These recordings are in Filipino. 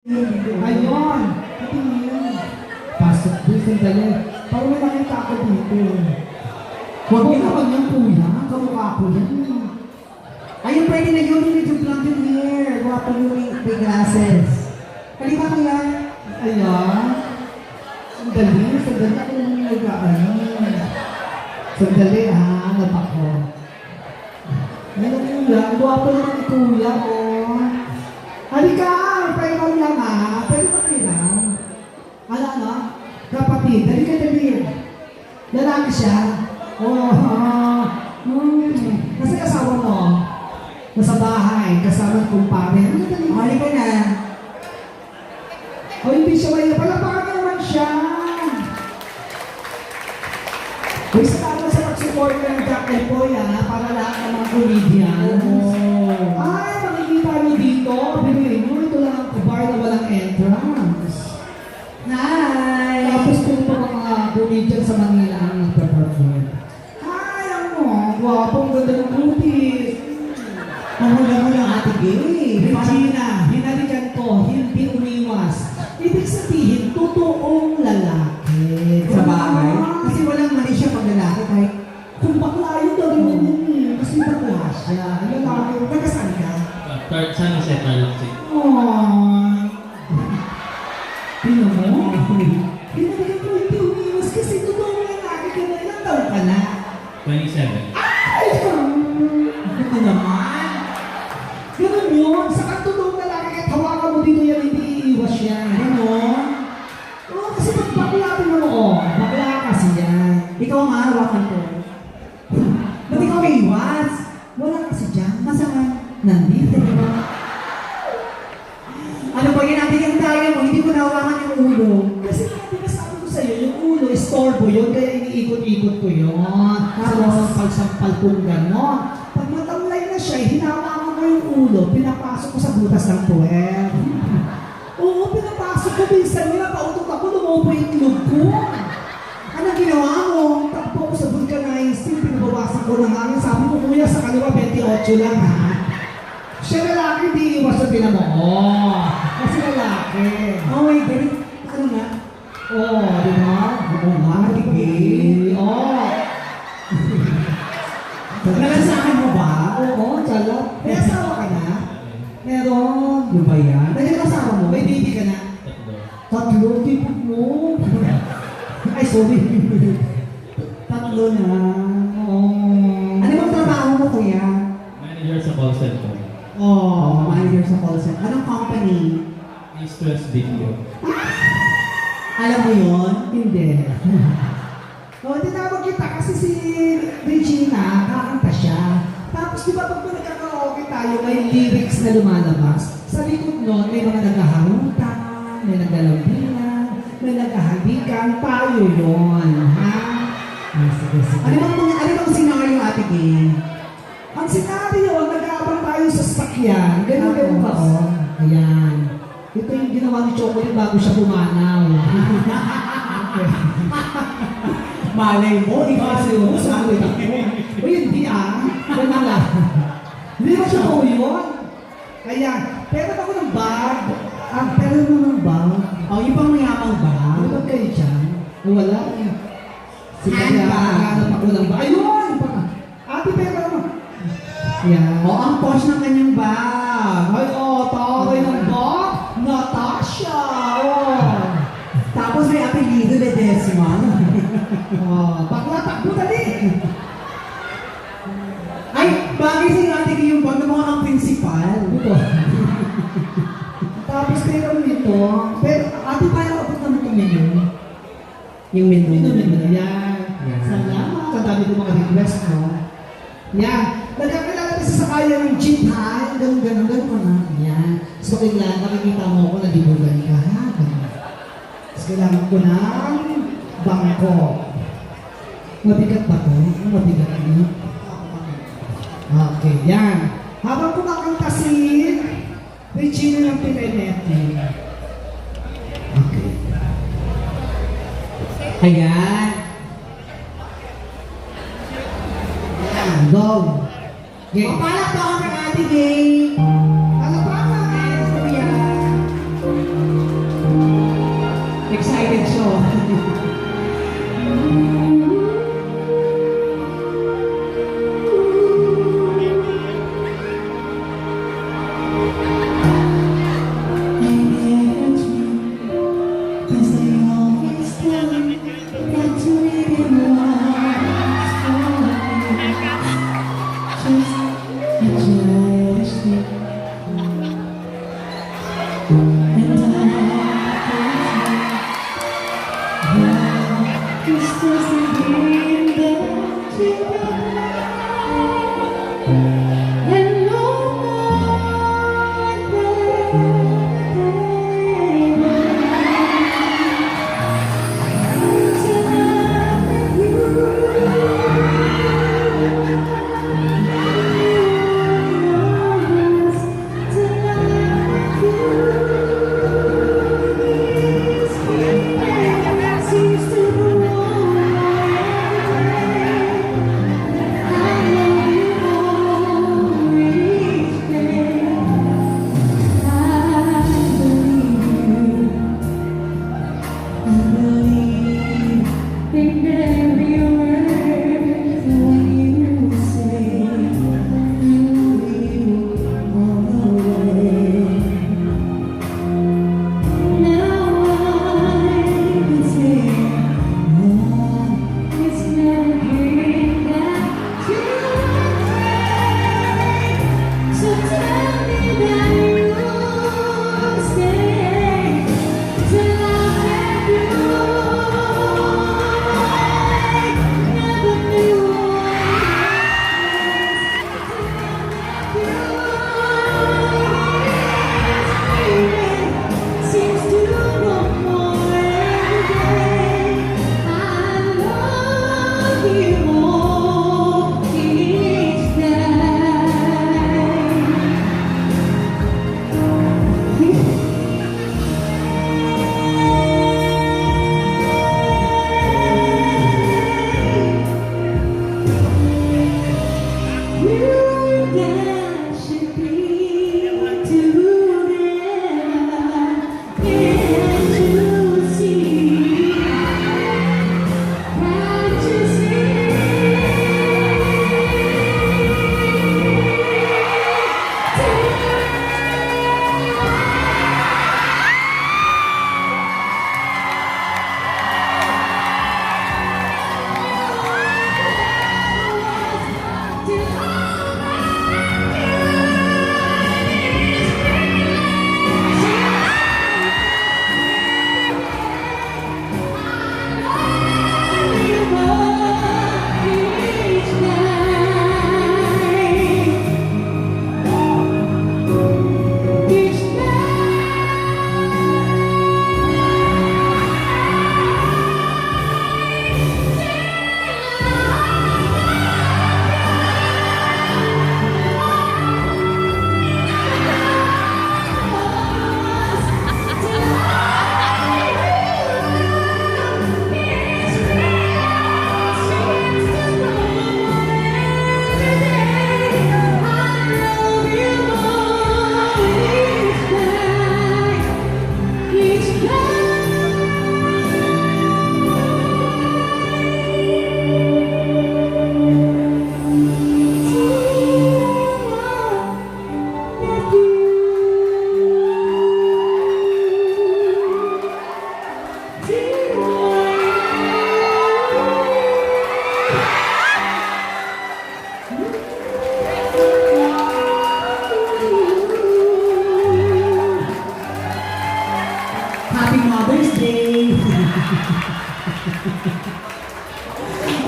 Ayun! Tingin. Pasok din, sandali. Parang may nakita ako dito. Huwag niyo naman yung kuya. Kamukha ko yan. Ayun, pwede na yun. Medyo blonde yung hair. Guwapo yung may glasses. Kalima ko yan. Ayan. Sandali. Sandali ako yung nag-ano. Sandali ha. Hanap ako. Ayun kuya. Guwapo naman ni kuya ko. Halika! Pwede lang ha. Pwede ba lang? Ano? Kapatid. Halika dali. Lalaki siya. Kasi asawa mo. Nasa bahay. Kasama ng kumpare. Ano dali? Halika na. O hindi siya may palapakan naman siya. Uy, salamat sa pag-support ng Jack and Boy ha. Para lahat ng mga comedians. Ay, makikita niyo dito. Bibili mo. Ito lang ang bar na walang entrance. Hi! Tapos kung pa mga comedians sa Manila ang nagpa-perform. Hi, ano? Gwapong ganda ng kutis. Mahula mo lang ate Gay. Regina, hinalikan ko, hindi umiwas. Ibig sabihin, totoong lalaki. Sa bahay. Kasi walang mali siya pag lalaki kahit Kung bakla yun, gawin mo yun. Kasi bakla siya. Lalaki, nagkasaan ka? San Jose, Tarlac City. Aww. Tingnan mo? Hinalikan ko, hindi umiwas kasi totoong lalaki ka na. Ilang taon ka na? 27. Ay! Ito naman. Ganun yun. Sa kantulong lalaki kahit hawakan mo dito yan, hindi iiwas siya. Ganon. Oo, kasi pag bakla, tingnan mo, bakla kasi yan. ikaw ang hawakan ko. Ba't ikaw may iwas? Wala kasi dyan. Masama. Nandito. Ano ba yun natin yung tayo mo? Hindi ko nahawakan yung ulo. Kasi nga, pinasabi ko sa'yo, yung ulo, istorbo yun, kaya iniikot-ikot ko yun. Tapos, sampal-sampal kong gano'n. Pag matamlay na siya, hinawakan ko yung ulo, pinapasok ko sa butas ng puwer. Oo, pinapasok ko. Minsan, pinapautot ako, lumupo yung itlog ko. Ano ginawa mo? Takbo ko sa vulcanizing, pinabawasan ko ng hangin. Sabi ko, kuya, sa kaliwa, 28 lang ha. Siya lalaki, di iwas sa pinamo. Kasi lalaki. Oh my God. Ano nga? Di ba? Oo nga, tigil. Nalasahan mo ba? Oo, tsala. May asawa ka na? Meron. Ano ba yan? May asawa mo? May baby ka na? Tatlo. Tatlo, tipod mo. Ay, sorry. Tatlo na. Oo. Ano bang trabaho mo, kuya? Manager sa call center. Manager sa call center. Anong company? East West BPO. Alam mo yun? Hindi. Tinawag kita kasi si Regina, kakanta siya. Tapos di ba pag nagkakaroke tayo, may lyrics na lumalabas. Sa likod nun, may mga naghaharutan, may naglalambingan, may naghahalikan, tayo yun. Ha? Sige. Ano bang scenario, ate Gay? Ang senaryo, nag-aabang tayo sa sasakyan. Ganun ba? Tapos? Ayan. Ito yung ginawa ni Chocolate bago siya pumanaw. Malay mo, Kasi yun, sabi ako. Uy, hindi Ganun lang. Hindi ba siya po yun? Ayan. Pero ako ng bag. Pero mo ng bag. Oh, yung pang mayamang ba? Ano ba kayo dyan? Wala. Sige, Handbag. hanap ako ng bag. Ayun! Ate, pero mo. Ayan. Oh, ang posh ng kanyang bag. Ay, tawag ng bag. Natasha! Tapos may apelido na Desmond. Bakla, takbo dali! Ay, bagay sa ate Gay yung bag na mga ang principal. Ito. Tapos pero nito, pero ate paano abot naman itong menu? Yung menu. Yan. Yan. Salamat. Ang dami ko mga request, no? Yan. Nagkakilala kasi sa kaya ng jeep, ha? Ganun ko na. Yan. So, kailangan nakikita mo ako na dibugan ka, ha? Ganun. So, kailangan ko ng bangko. Mabigat ba to? Mabigat niyo? Okay, yan. Habang kumakanta si Regina ng Pimenete. Okay. Ayan. Yan, go. Okay. Palakpakan ng ate Gay. Palakpakan, kuya.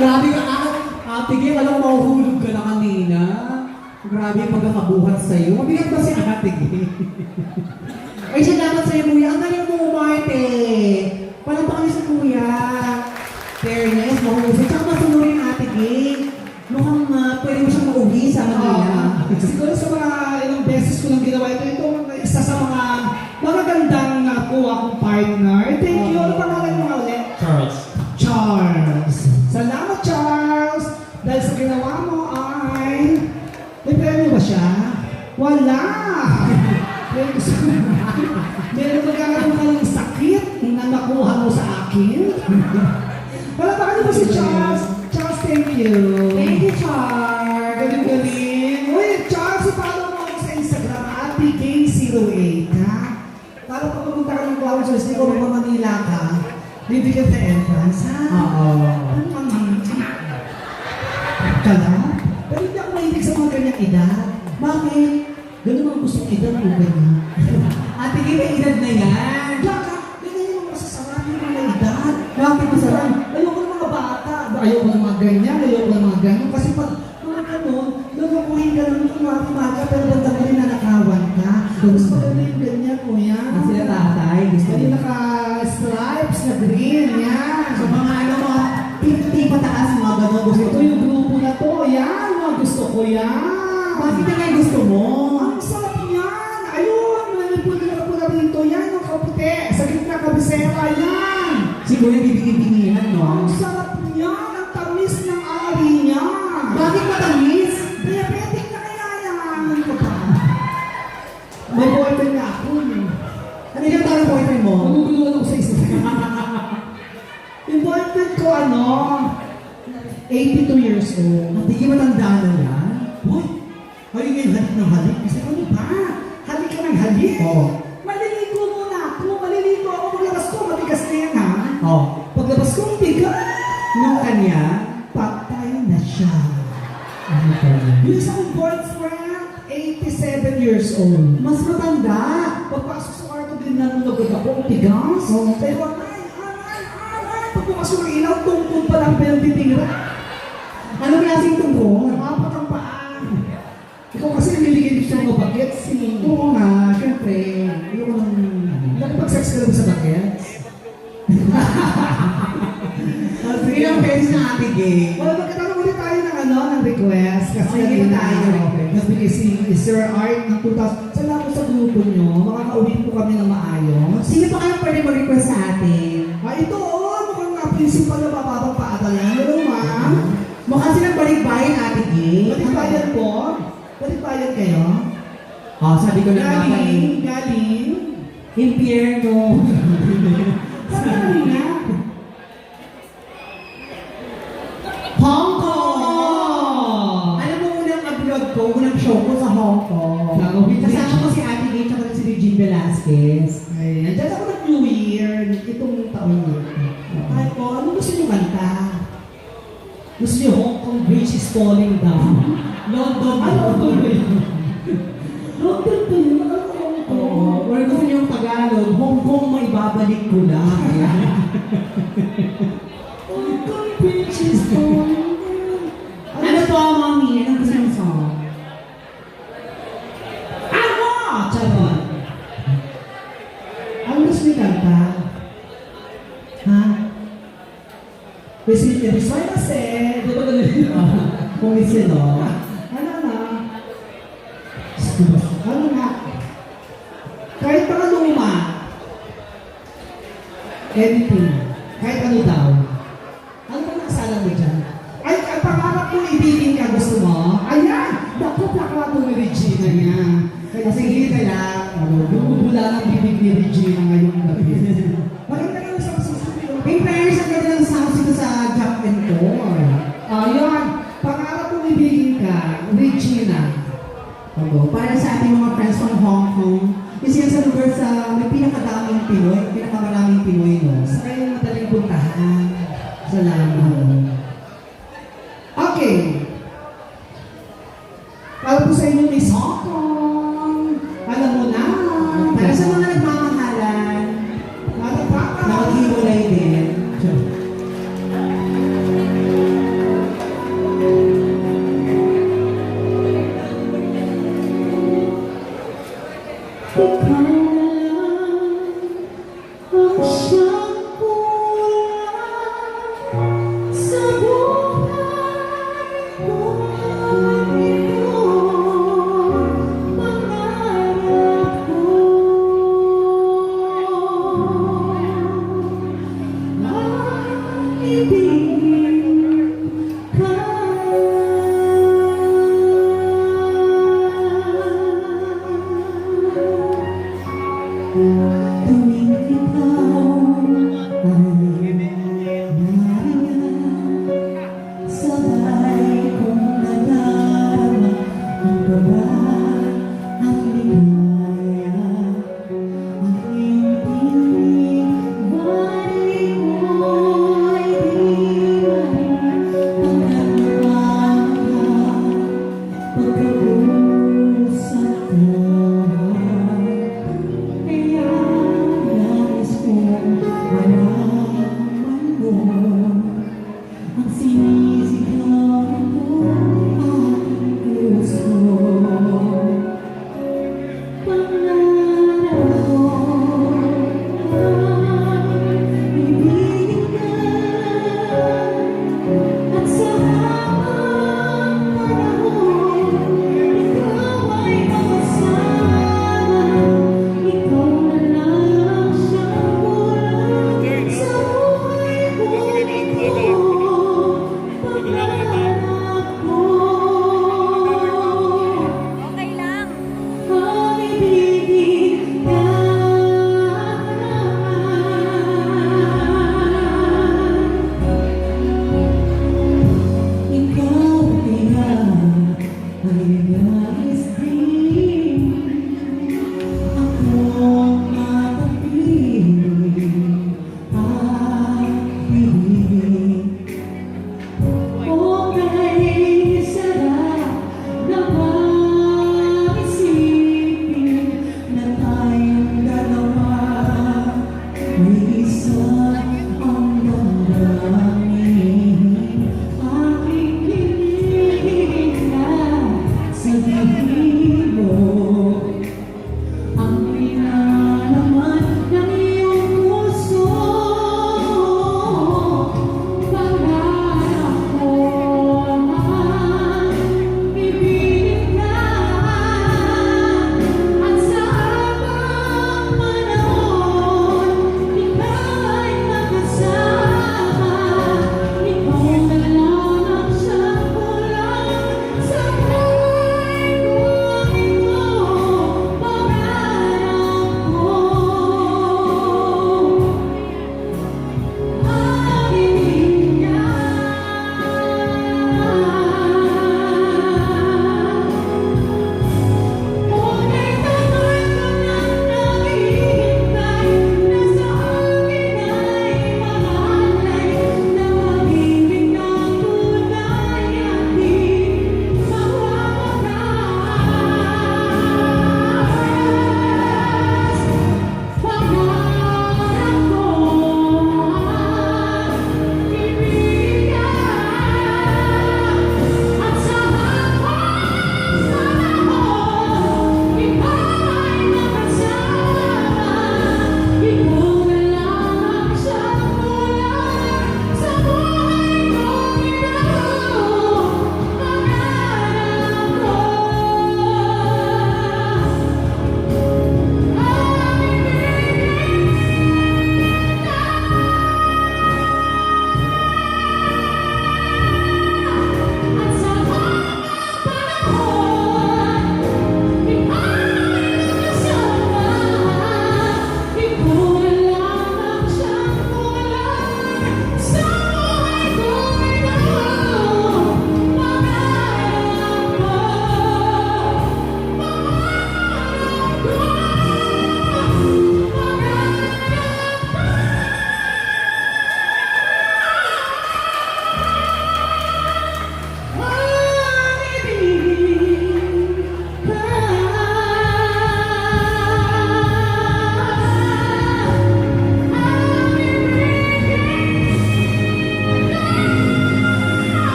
Grabe ka, Ate Gay, alam mo, mahuhulog ka na kanina. Grabe yung pagkakabuhat sa'yo. Mabigat ba si Ate Gay? Ay, salamat sa'yo, Kuya. Ang galing mo, Marte. Palampakan niyo sa Kuya. Fairness, mahusay. Tsaka masunurin, Ate Gay. Mukhang pwede mo siyang mauwi sa Manila. Siguro sa mga ilang beses ko lang ginawa ito, ito ang isa sa mga magagandang nakuha kong partner. Thank you. Ano pangalan mo nga ulit? Charles. Charles. Salamat, Charles. Dahil sa ginawa mo ay... May premyo ba siya? Wala. Meron magkakaroon ka ng sakit na nakuha mo sa akin. akin. Palatakan niyo po si Charles. Charles, thank you. Thank you, Char. Galing-galing. Uy, Charles, ipalo mo ako sa Instagram, @pk08, ha? Para pag pumunta ka ng Flowers or Stick o Manila ka, bibigyan sa entrance, ha? Oo. Kala? Pero hindi ako mahilig sa mga ganyang edad. Bakit? Ganun ang gusto ng edad mo ganyan. Ate Gay, may edad na yan. Baka, ganyan yung masasarap yung mga edad. Bakit masarap? Ayoko ng mga bata. Ayoko ng mga ganyan, ayoko ng mga ganyan. Kasi pag mga ganun, lulukuhin ka lang kung maga, pero banda mo rin nanakawan ka. Gusto ko na yung ganyan, kuya. Ang sila tatay. Gusto Ay, nila. naka-stripes na green, yan. So, mga ano, mga 50 pataas, mga gano'n gusto Ito ko. yung grupo na to, yan. Mga gusto ko yan. Bakit na nga gusto mo? Ang sarap yan. Ayun, nalipod na po na rito yan. Ang kaputi. Sa gitna kabisera yan. Si Kuya bibigyan-bingihan, no? Ang sarap yan. Ang tamis ng ari niya. Bakit matamis? Diabetic na kaya yan. Ko pa. May boyfriend na ako. Ano yung tawag boyfriend mo? Maguguluhan ako sa isa. Yung boyfriend ko, 82 years old. Ate Gay, matanda na yan? Boy, ay ngayon halik ng halik. Kasi ano ba? Halik ka ng halik. Oo. Maliligo muna ako. Maliligo ako. Paglabas ko, matigas na yan, ha? Oh. Paglabas ko, bigat. Nung kanya? Patay na siya. Ano ka niya? Yung isang boyfriend, 87 years old. Mas matanda. Pagpasok sa kwarto din nanunugod ako, tigas. Pero ay. Pag pumasok ng ilaw, tungkol pa lang pinagtitingra. Ano klaseng tungkol? Apat ang paa. Ikaw kasi niligid siya ng bagets. Oo nga, syempre. Ayoko nang... Nakipag-sex ka lang sa bagets? Ilang beses na Ate Gay? Well, magkatanong ulit tayo ng request. Kasi Okay, yun tayo ng request. nagbigay si Sir Art ng 2,000. Salamat sa grupo nyo. Makakaulit po kami ng maayos. Sino pa kayong pwede mag-request sa atin? Ito, mukhang na principal na bababang paadalan. Hello, ma'am. Mukha silang balikbayan, Ate Gay. Balikbayan po. Balikbayan kayo. Oh, sabi ko na nga Galing, galing. Impierno. Saan galing nga? Hong Kong! Alam mo, unang upload ko, unang show ko sa Hong Kong. Kasama ko si Ate Gay at si Regine Velasquez. Ay, nandiyan ako ng New Year. Itong taon nito. Ay po, ano gusto niyo kanta? Gusto niyo Hong Kong Bridge is falling down? London. Ay, London ba yun? London ba yun? Ano ko Hong Kong? Oo. Or gusto niyo yung Tagalog, Hong Kong may babalik ko lang. Hong Kong Bridge is falling down. Ano po, Mami? Ano gusto niyong song? Ano? Charot. Ano gusto niyo kanta? Ha? Kasi Rizal kasi, di ba ganun? Kung sino? Ano na? Ano na? Kahit mga luma. Anything. Kahit ano daw. Ano ba nakasala mo dyan? Ay, ang pangarap mo ibigin ka, gusto mo? Ayan! Naku, plakato ni Regina niya. Kaya sige ka lang. Bumubula ng bibig ni Regina ngayong gabi. Maganda ka sa susunod. In fairness, ang ganda ng sounds ito sa Jack and Core. Ayun, pangarap mo ibigin ka, Regina. Para sa ating mga friends from Hong Kong, kasi yan sa lugar sa may pinakadaming Pinoy, pinakamaraming Pinoy, no? Sa kayo madaling puntahan. Salamat. Okay. Para po sa inyo, Miss Hong Kong. Alam mo na. Para sa mga nagmamahalan, Para pa ka. na maghiwalay din. Ikaw na lang ang siya